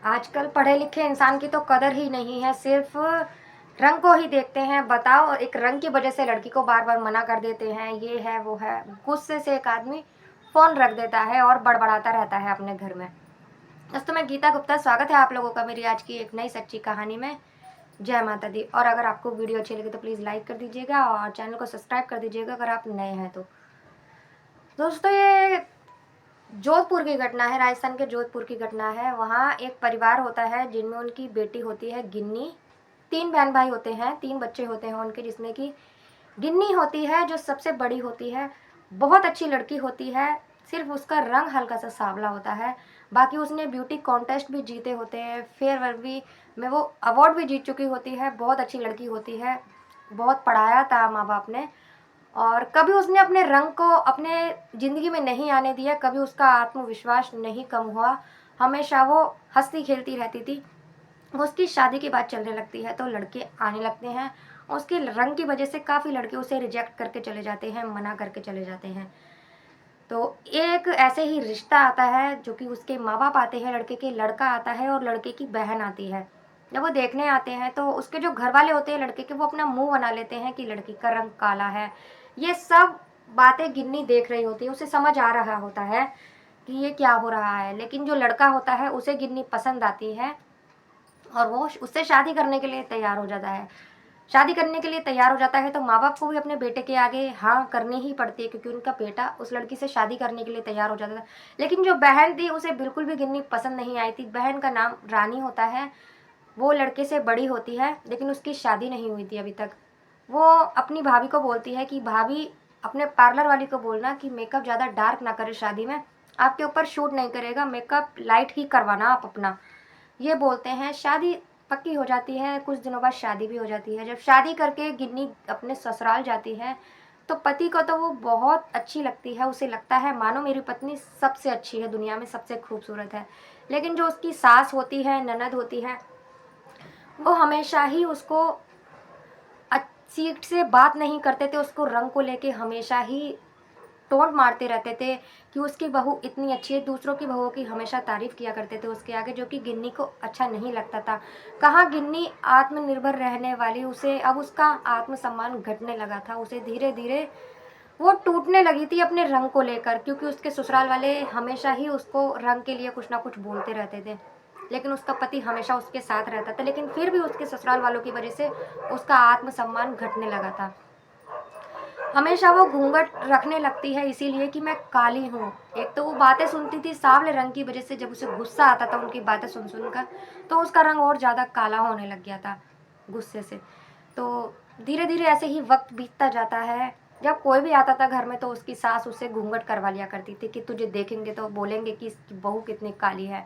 आजकल पढ़े लिखे इंसान की तो कदर ही नहीं है, सिर्फ रंग को ही देखते हैं। बताओ, एक रंग की वजह से लड़की को बार बार मना कर देते हैं, ये है वो है। गुस्से से एक आदमी फोन रख देता है और बड़बड़ाता रहता है अपने घर में। दोस्तों, मैं गीता गुप्ता, स्वागत है आप लोगों का मेरी आज की एक नई सच्ची कहानी में। जय माता दी। और अगर आपको वीडियो अच्छी लगी तो प्लीज़ लाइक कर दीजिएगा और चैनल को सब्सक्राइब कर दीजिएगा अगर आप नए हैं तो। दोस्तों, ये जोधपुर की घटना है, राजस्थान के जोधपुर की घटना है। वहाँ एक परिवार होता है जिनमें उनकी बेटी होती है गिन्नी। 3 बहन भाई होते हैं, 3 बच्चे होते हैं उनके, जिसमें कि गिन्नी होती है जो सबसे बड़ी होती है। बहुत अच्छी लड़की होती है, सिर्फ उसका रंग हल्का सा सांवला होता है। बाकी उसने ब्यूटी कॉन्टेस्ट भी जीते होते हैं, फेयरवेल में वो अवार्ड भी जीत चुकी होती है। बहुत अच्छी लड़की होती है, बहुत पढ़ाया था माँ बाप ने, और कभी उसने अपने रंग को अपने ज़िंदगी में नहीं आने दिया। कभी उसका आत्मविश्वास नहीं कम हुआ, हमेशा वो हंसती खेलती रहती थी। उसकी शादी की बात चलने लगती है तो लड़के आने लगते हैं। उसके रंग की वजह से काफ़ी लड़के उसे रिजेक्ट करके चले जाते हैं, मना करके चले जाते हैं। तो एक ऐसे ही रिश्ता आता है जो कि उसके माँ बाप आते हैं, लड़के के लड़का आता है और लड़के की बहन आती है। जब वो देखने आते हैं तो उसके जो घर वाले होते हैं लड़के के, वो अपना मुंह बना लेते हैं कि लड़की का रंग काला है। ये सब बातें गिन्नी देख रही होती है, उसे समझ आ रहा होता है कि ये क्या हो रहा है। लेकिन जो लड़का होता है उसे गिन्नी पसंद आती है और वो उससे शादी करने के लिए तैयार हो जाता है। शादी करने के लिए तैयार हो जाता है तो माँ बाप को भी अपने बेटे के आगे हाँ करनी ही पड़ती है, क्योंकि उनका बेटा उस लड़की से शादी करने के लिए तैयार हो जाता था। लेकिन जो बहन थी उसे बिल्कुल भी गिन्नी पसंद नहीं आई थी। बहन का नाम रानी होता है, वो लड़के से बड़ी होती है लेकिन उसकी शादी नहीं हुई थी अभी तक। वो अपनी भाभी को बोलती है कि भाभी, अपने पार्लर वाली को बोलना कि मेकअप ज़्यादा डार्क ना करे, शादी में आपके ऊपर शूट नहीं करेगा, मेकअप लाइट ही करवाना आप अपना। ये बोलते हैं। शादी पक्की हो जाती है, कुछ दिनों बाद शादी भी हो जाती है। जब शादी करके गिन्नी अपने ससुराल जाती है तो पति को तो वो बहुत अच्छी लगती है, उसे लगता है मानो मेरी पत्नी सबसे अच्छी है, दुनिया में सबसे खूबसूरत है। लेकिन जो उसकी सास होती है, ननद होती है, वो हमेशा ही उसको सीट से बात नहीं करते थे। उसको रंग को लेके हमेशा ही टोंट मारते रहते थे कि उसकी बहू इतनी अच्छी है। दूसरों की बहुओं की हमेशा तारीफ किया करते थे उसके आगे, जो कि गिन्नी को अच्छा नहीं लगता था। कहाँ गिन्नी आत्मनिर्भर रहने वाली, उसे अब उसका आत्मसम्मान घटने लगा था। उसे धीरे धीरे वो टूटने लगी थी अपने रंग को लेकर, क्योंकि उसके ससुराल वाले हमेशा ही उसको रंग के लिए कुछ ना कुछ बोलते रहते थे। लेकिन उसका पति हमेशा उसके साथ रहता था, लेकिन फिर भी उसके ससुराल वालों की वजह से उसका आत्मसम्मान घटने लगा था। हमेशा वो घूंघट रखने लगती है इसीलिए कि मैं काली हूँ। एक तो वो बातें सुनती थी सांवले रंग की वजह से, जब उसे गुस्सा आता था उनकी बातें सुन सुनकर तो उसका रंग और ज़्यादा काला होने लग गया था गुस्से से। तो धीरे धीरे ऐसे ही वक्त बीतता जाता है। जब कोई भी आता था घर में तो उसकी सास उससे घूंघट करवा लिया करती थी कि तुझे देखेंगे तो बोलेंगे कि इसकी बहू कितनी काली है।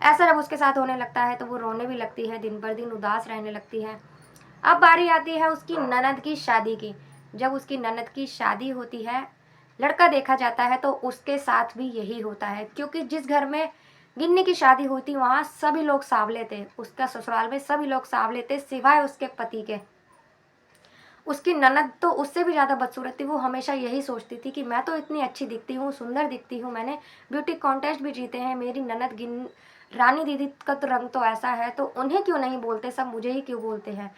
ऐसा जब उसके साथ होने लगता है तो वो रोने भी लगती है, दिन पर दिन उदास रहने लगती है। अब बारी आती है उसकी ननद की शादी की। जब उसकी ननद की शादी होती है, लड़का देखा जाता है तो उसके साथ भी यही होता है, क्योंकि जिस घर में गिन्नी की शादी हुई थी वहाँ सभी लोग सांवले थे। उसका ससुराल में सभी लोग सांवले थे सिवाय उसके पति के। उसकी ननद तो उससे भी ज़्यादा बदसूरत थी। वो हमेशा यही सोचती थी कि मैं तो इतनी अच्छी दिखती हूँ, सुंदर दिखती हूँ, मैंने ब्यूटी कॉन्टेस्ट भी जीते हैं, मेरी ननद गिन रानी दीदी का तो रंग तो ऐसा है, तो उन्हें क्यों नहीं बोलते, सब मुझे ही क्यों बोलते हैं।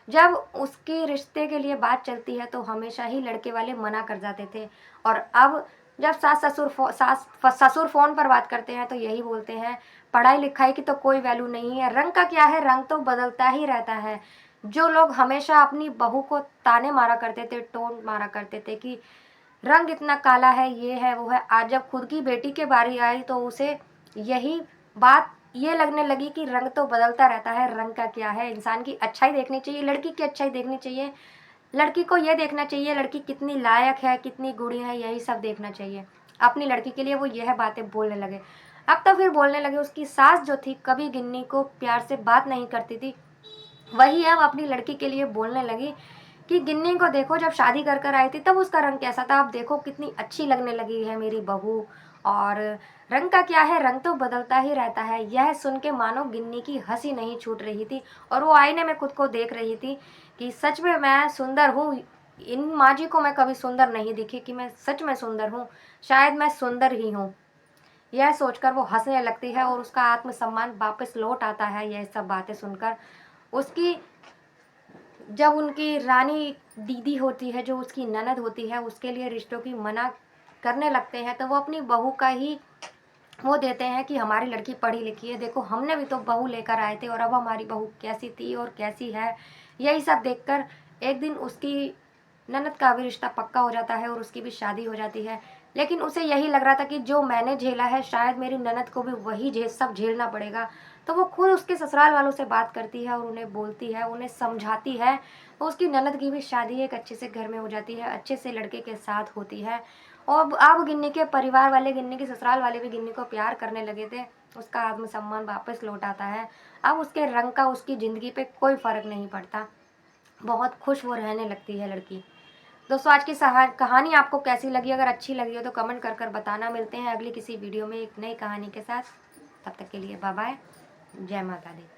जब उसके रिश्ते के लिए बात चलती है तो हमेशा ही लड़के वाले मना कर जाते थे। और अब जब ससुर फ़ोन पर बात करते हैं तो यही बोलते हैं, पढ़ाई लिखाई की तो कोई वैल्यू नहीं है, रंग का क्या है, रंग तो बदलता ही रहता है। जो लोग हमेशा अपनी बहू को ताने मारा करते थे, टोंट मारा करते थे कि रंग इतना काला है, ये है वो है, आज जब खुद की बेटी के बारी आई तो उसे यही बात ये लगने लगी कि रंग तो बदलता रहता है, रंग का क्या है, इंसान की अच्छाई देखनी चाहिए, लड़की की अच्छाई देखनी चाहिए, लड़की को ये देखना चाहिए लड़की कितनी लायक है, कितनी गुणी है, यही सब देखना चाहिए। अपनी लड़की के लिए वो यह बातें बोलने लगे। अब तो फिर बोलने लगे। उसकी सास जो थी, कभी गिन्नी को प्यार से बात नहीं करती थी, वही अब अपनी लड़की के लिए बोलने लगी कि गिन्नी को देखो, जब शादी कर कर आई थी तब उसका रंग कैसा था, अब देखो कितनी अच्छी लगने लगी है मेरी बहू। और रंग का क्या है, रंग तो बदलता ही रहता है। यह सुन के मानो गिन्नी की हंसी नहीं छूट रही थी और वो आईने में खुद को देख रही थी कि सच में मैं सुंदर हूँ। इन माँ जी को मैं कभी सुंदर नहीं दिखी कि मैं सच में सुंदर हूँ, शायद मैं सुंदर ही हूँ। यह सोचकर वो हंसने लगती है और उसका आत्मसम्मान वापस लौट आता है यह सब बातें सुनकर। उसकी जब उनकी रानी दीदी होती है, जो उसकी ननद होती है, उसके लिए रिश्तों की मना करने लगते हैं, तो वो अपनी बहू का ही वो देते हैं कि हमारी लड़की पढ़ी लिखी है, देखो हमने भी तो बहू लेकर आए थे और अब हमारी बहू कैसी थी और कैसी है। यही सब देखकर एक दिन उसकी ननद का भी रिश्ता पक्का हो जाता है और उसकी भी शादी हो जाती है। लेकिन उसे यही लग रहा था कि जो मैंने झेला है शायद मेरी ननद को भी वही सब झेलना पड़ेगा। तो वो खुद उसके ससुराल वालों से बात करती है और उन्हें बोलती है, उन्हें समझाती है। और उसकी ननद की भी शादी एक अच्छे से घर में हो जाती है, अच्छे से लड़के के साथ होती है। और अब गिन्नी के परिवार वाले, गिन्नी के ससुराल वाले भी गिन्नी को प्यार करने लगे थे। उसका आत्मसम्मान वापस लौट आता है। अब उसके रंग का उसकी ज़िंदगी पे कोई फ़र्क नहीं पड़ता। बहुत खुश वो रहने लगती है लड़की। दोस्तों, आज की कहानी आपको कैसी लगी? अगर अच्छी लगी हो तो कमेंट कर कर बताना। मिलते हैं अगली किसी वीडियो में एक नई कहानी के साथ। तब तक के लिए बाय बाय। जय माता दी।